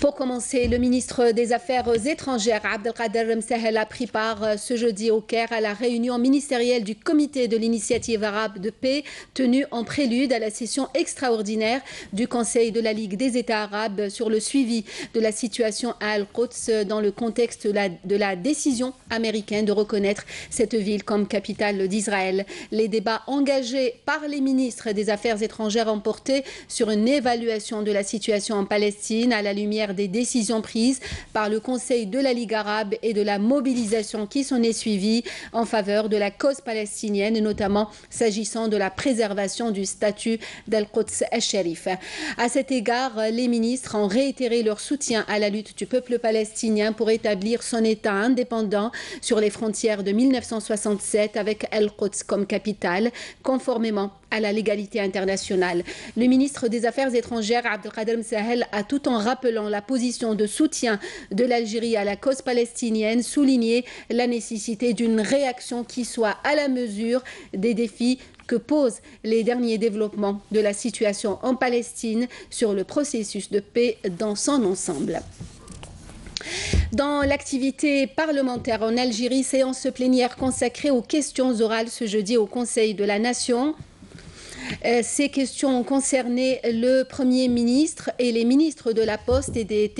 Pour commencer, le ministre des Affaires étrangères, Abdelkader Msahel, a pris part ce jeudi au Caire à la réunion ministérielle du Comité de l'initiative arabe de paix, tenue en prélude à la session extraordinaire du Conseil de la Ligue des États arabes sur le suivi de la situation à Al-Quds dans le contexte de la décision américaine de reconnaître cette ville comme capitale d'Israël. Les débats engagés par les ministres des Affaires étrangères ont porté sur une évaluation de la situation en Palestine à la lumière des décisions prises par le Conseil de la Ligue arabe et de la mobilisation qui s'en est suivie en faveur de la cause palestinienne, notamment s'agissant de la préservation du statut d'Al-Quds al-Sharif. À cet égard, les ministres ont réitéré leur soutien à la lutte du peuple palestinien pour établir son État indépendant sur les frontières de 1967 avec Al-Quds comme capitale, conformément à la légalité internationale. Le ministre des Affaires étrangères, Abdelkader Msahel, a tout en rappelant la position de soutien de l'Algérie à la cause palestinienne, souligné la nécessité d'une réaction qui soit à la mesure des défis que posent les derniers développements de la situation en Palestine sur le processus de paix dans son ensemble. Dans l'activité parlementaire en Algérie, séance plénière consacrée aux questions orales ce jeudi au Conseil de la Nation. Ces questions ont concerné le Premier ministre et les ministres de la Poste et des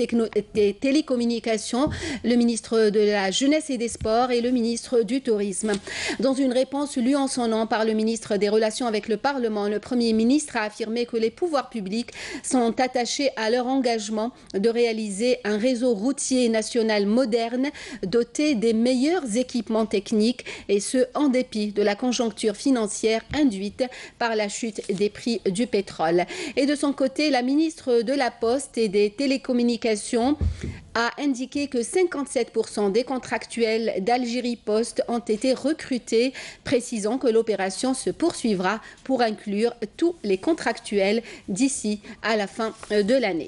télécommunications, le ministre de la Jeunesse et des Sports et le ministre du Tourisme. Dans une réponse lue en son nom par le ministre des Relations avec le Parlement, le Premier ministre a affirmé que les pouvoirs publics sont attachés à leur engagement de réaliser un réseau routier national moderne doté des meilleurs équipements techniques, et ce en dépit de la conjoncture financière induite par la chute des prix du pétrole. Et de son côté, la ministre de la Poste et des Télécommunications a indiqué que 57% des contractuels d'Algérie Post ont été recrutés, précisant que l'opération se poursuivra pour inclure tous les contractuels d'ici à la fin de l'année.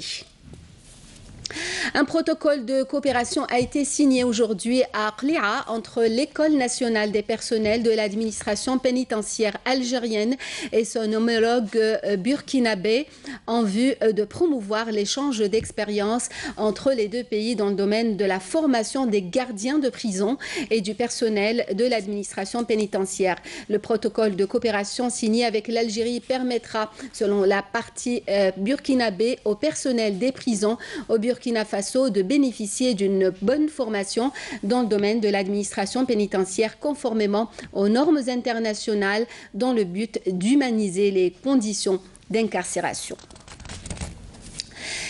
Un protocole de coopération a été signé aujourd'hui à Qli'a entre l'École nationale des personnels de l'administration pénitentiaire algérienne et son homologue burkinabé en vue de promouvoir l'échange d'expériences entre les deux pays dans le domaine de la formation des gardiens de prison et du personnel de l'administration pénitentiaire. Le protocole de coopération signé avec l'Algérie permettra, selon la partie burkinabé, au personnel des prisons au Burkina Faso de bénéficier d'une bonne formation dans le domaine de l'administration pénitentiaire conformément aux normes internationales dans le but d'humaniser les conditions d'incarcération.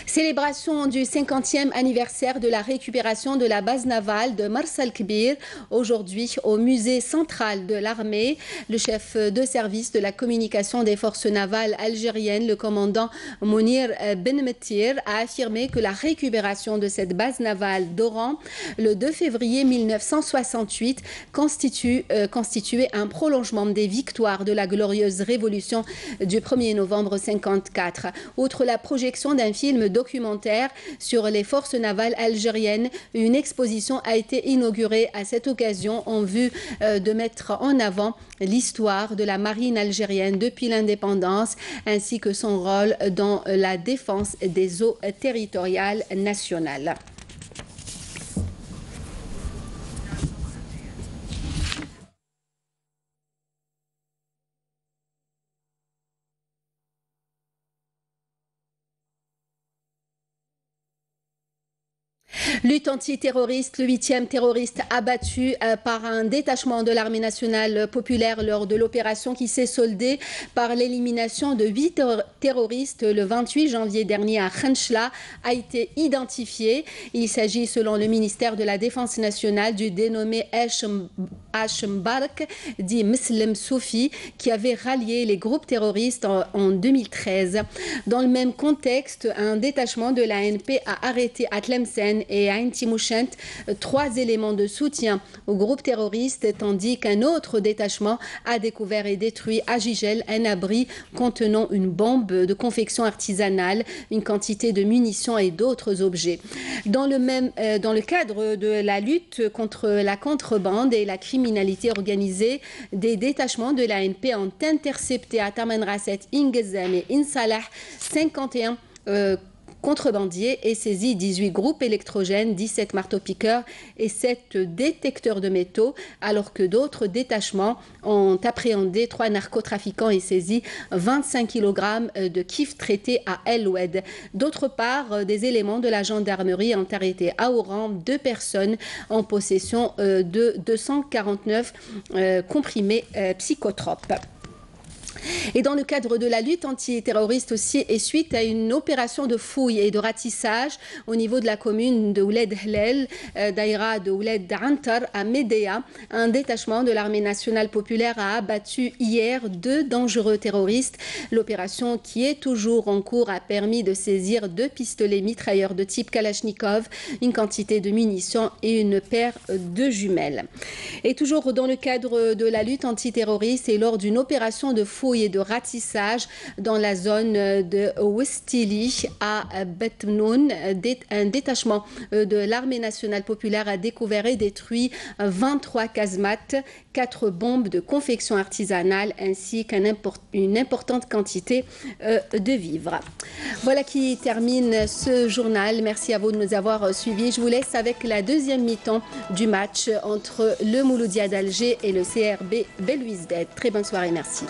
Célébration du 50e anniversaire de la récupération de la base navale de Mars Al-Kbir, aujourd'hui au musée central de l'armée. Le chef de service de la communication des forces navales algériennes, le commandant Mounir Ben Metir, a affirmé que la récupération de cette base navale d'Oran le 2 février 1968 constituait un prolongement des victoires de la glorieuse révolution du 1er novembre 1954. Outre la projection d'un film documentaire sur les forces navales algériennes, une exposition a été inaugurée à cette occasion en vue de mettre en avant l'histoire de la marine algérienne depuis l'indépendance ainsi que son rôle dans la défense des eaux territoriales nationales. Lutte antiterroriste, le 8e terroriste abattu par un détachement de l'armée nationale populaire lors de l'opération qui s'est soldée par l'élimination de 8 terroristes le 28 janvier dernier à Khenchla a été identifié. Il s'agit, selon le ministère de la Défense nationale, du dénommé Hashembark, dit Mslem Soufi, qui avait rallié les groupes terroristes en 2013. Dans le même contexte, un détachement de l'ANP a arrêté à Tlemcen et à Intimouchent 3 éléments de soutien au groupe terroriste, tandis qu'un autre détachement a découvert et détruit à Gigel un abri contenant une bombe de confection artisanale, une quantité de munitions et d'autres objets. Dans le cadre de la lutte contre la contrebande et la criminalité organisée, des détachements de l'ANP ont intercepté à Tamanrasset, Ingezam et Insalah 51 contrebandiers et saisi 18 groupes électrogènes, 17 marteaux-piqueurs et 7 détecteurs de métaux, alors que d'autres détachements ont appréhendé 3 narcotrafiquants et saisi 25 kg de kif traités à El Oued. D'autre part, des éléments de la gendarmerie ont arrêté à Oran 2 personnes en possession de 249 comprimés psychotropes. Et dans le cadre de la lutte antiterroriste aussi, et suite à une opération de fouille et de ratissage au niveau de la commune de Ouled Hlel, Daïra de Ouled Antar à Médéa, un détachement de l'armée nationale populaire a abattu hier 2 dangereux terroristes. L'opération, qui est toujours en cours, a permis de saisir 2 pistolets mitrailleurs de type Kalachnikov, une quantité de munitions et une paire de jumelles. Et toujours dans le cadre de la lutte antiterroriste et lors d'une opération de fouille et de ratissage dans la zone de Westili à Betnoun, un détachement de l'armée nationale populaire a découvert et détruit 23 casemates, 4 bombes de confection artisanale ainsi qu'une importante quantité de vivres. Voilà qui termine ce journal. Merci à vous de nous avoir suivis. Je vous laisse avec la deuxième mi-temps du match entre le Mouloudia d'Alger et le CRB Belouizdad. Très bonne soirée, merci.